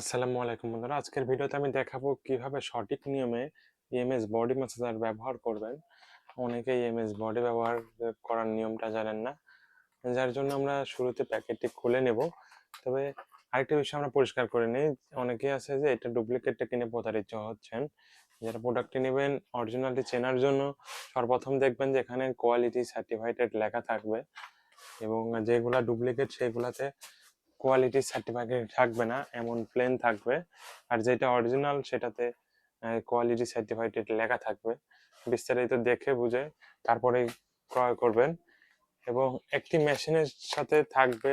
আসসালামু আলাইকুম বন্ধুরা, আজকের ভিডিওতে আমি দেখাবো কিভাবে সঠিক নিয়মে ইএমএস বডি ম্যাসাজার ব্যবহার করবেন। অনেকেই ইএমএস বডি ব্যবহার করার নিয়মটা জানেন না, যার জন্য আমরা শুরুতে প্যাকেটটি খুলে নেব। তবে আরেকটা বিষয় আমরা পরিষ্কার করে নিই, অনেকেই আছে যে এটা ডুপ্লিকেটটা কিনে প্রতারিত হচ্ছেন। যারা প্রোডাক্টটি নেবেন অরিজিনালটি চেনার জন্য সর্বপ্রথম দেখবেন যে এখানে কোয়ালিটি সার্টিফাইড লেখা থাকবে, এবং যেগুলা ডুপ্লিকেট সেগুলাতে কোয়ালিটি সার্টিফিকেট থাকবে না, এমন প্লেন থাকবে। আর যেটা অরিজিনাল সেটাতে কোয়ালিটি সার্টিফিকেট লেখা থাকবে। বিস্তারিত দেখে বুঝে তারপরে ক্রয় করবেন। এবং একটি মেশিনের সাথে থাকবে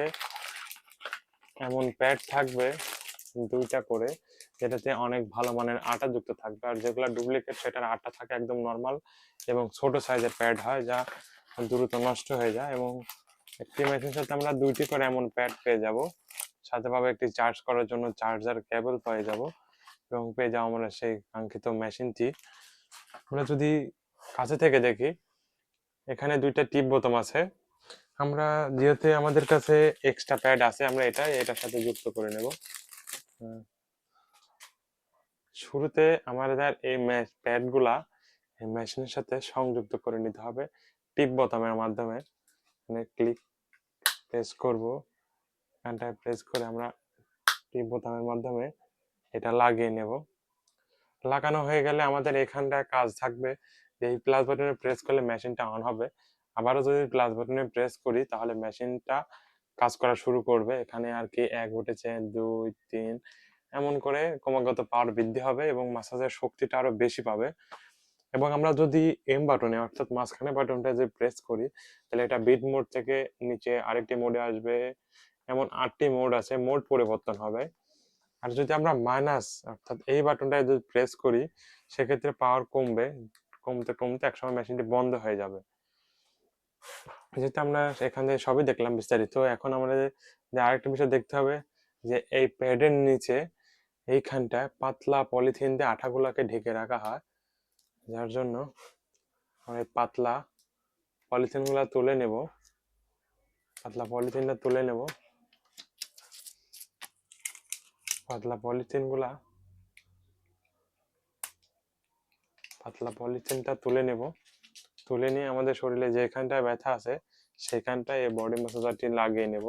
এমন প্যাড থাকবে দুইটা করে, যেটাতে অনেক ভালো মানের আটা যুক্ত থাকবে। আর যেগুলো ডুপ্লিকেট সেটার আটা থাকে একদম নর্মাল এবং ছোট সাইজের প্যাড হয়, যা দ্রুত নষ্ট হয়ে যায়। এবং একটি মেশিনের সাথে আমরা দুইটি করে এমন প্যাড পেয়ে যাব, সাথে পাবো একটি চার্জ করার জন্য চার্জার কেবল পেয়ে যাব, এবং পেয়ে যাবো আমরা সেই কাঙ্ক্ষিত মেশিনটি। আমরা যদি কাছে থেকে দেখি, এখানে দুইটা টিপ বোতাম আছে। আমরা যেহেতু আমাদের কাছে এক্সট্রা প্যাড আছে, আমরা এটার সাথে যুক্ত করে নেব। শুরুতে আমাদের এই প্যাডগুলা এই মেশিনের সাথে সংযুক্ত করে নিতে হবে টিপ বোতামের মাধ্যমে। ক্লিক প্রেস করব, এখানটায় প্রেস করে আমরা টিপ বোতামের মাধ্যমে এটা লাগিয়ে নেব। লাগানো হয়ে গেলে আমাদের এখানটায় কাজ থাকবে যে এই প্লাস বাটনে প্রেস করলে মেশিনটা অন হবে। আবারও যদি প্লাস বাটনে প্রেস করি তাহলে মেশিনটা কাজ করা শুরু করবে। এখানে আর কি 1 উঠেছে, 2, 3 এমন করে ক্রমাগত পাওয়ার বৃদ্ধি হবে এবং মাসাজের শক্তিটা আরো বেশি পাবে। এবং আমরা যদি এম বাটনে অর্থাৎ মাঝখানে বাটনটা যে প্রেস করি, তাহলে এটা বিট মোড থেকে নিচে আরেকটি মোডে আসবে। এমন 8টি মোড আছে, মোড পরিবর্তন হবে। আর যদি আমরা মাইনাস অর্থাৎ এই বাটনটা যদি প্রেস করি, সেক্ষেত্রে পাওয়ার কমবে, কমতে কমতে একসময় মেশিনটি বন্ধ হয়ে যাবে। যেহেতু আমরা এখানে সবই দেখলাম বিস্তারিত, এখন আমাদের যে আরেকটা বিষয় দেখতে হবে যে এই প্যাডের নিচে এইখানটায় পাতলা পলিথিন দিয়ে আঠাগুলাকে ঢেকে রাখা হয়, যার জন্য আমরা এই পাতলা পলিথিনগুলো তুলে নেব। পাতলা পলিথিনটা তুলে নেব। পাতলা পলিথিনগুলা পাতলা পলিথিনটা তুলে নেব। তুলে নিয়ে আমাদের শরীরে যেখানটায় ব্যথা আছে সেখানটায় এই বডি ম্যাসাজারটি লাগিয়ে নেব।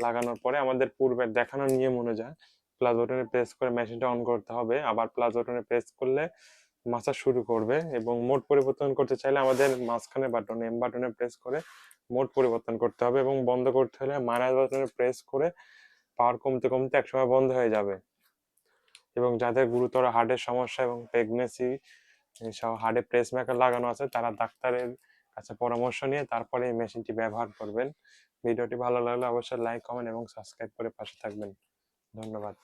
লাগানোর পরে আমাদের পূর্বের দেখানো নিয়ম অনুযায়ী প্লাস বাটনে প্রেস করে মেশিনটা অন করতে হবে। আবার প্লাস বাটনে প্রেস করলে মাসাজ শুরু করবে। এবং মোড পরিবর্তন করতে চাইলে আমাদের মাঝখানে বাটন এম বাটনে প্রেস করে মোড পরিবর্তন করতে হবে, এবং বন্ধ করতে হলে মাইনাস বাটনে প্রেস করে পাওয়ার কমতে কমতে একসময় বন্ধ হয়ে যাবে। এবং যাদের গুরুতর হার্টের সমস্যা এবং প্রেগনেন্সি সব হার্ডে প্রেস মেকার লাগানো আছে, তারা ডাক্তারের কাছে পরামর্শ নিয়ে তারপরে এই মেশিনটি ব্যবহার করবেন। ভিডিওটি ভালো লাগলে অবশ্যই লাইক, কমেন্ট এবং সাবস্ক্রাইব করে পাশে থাকবেন। ধন্যবাদ।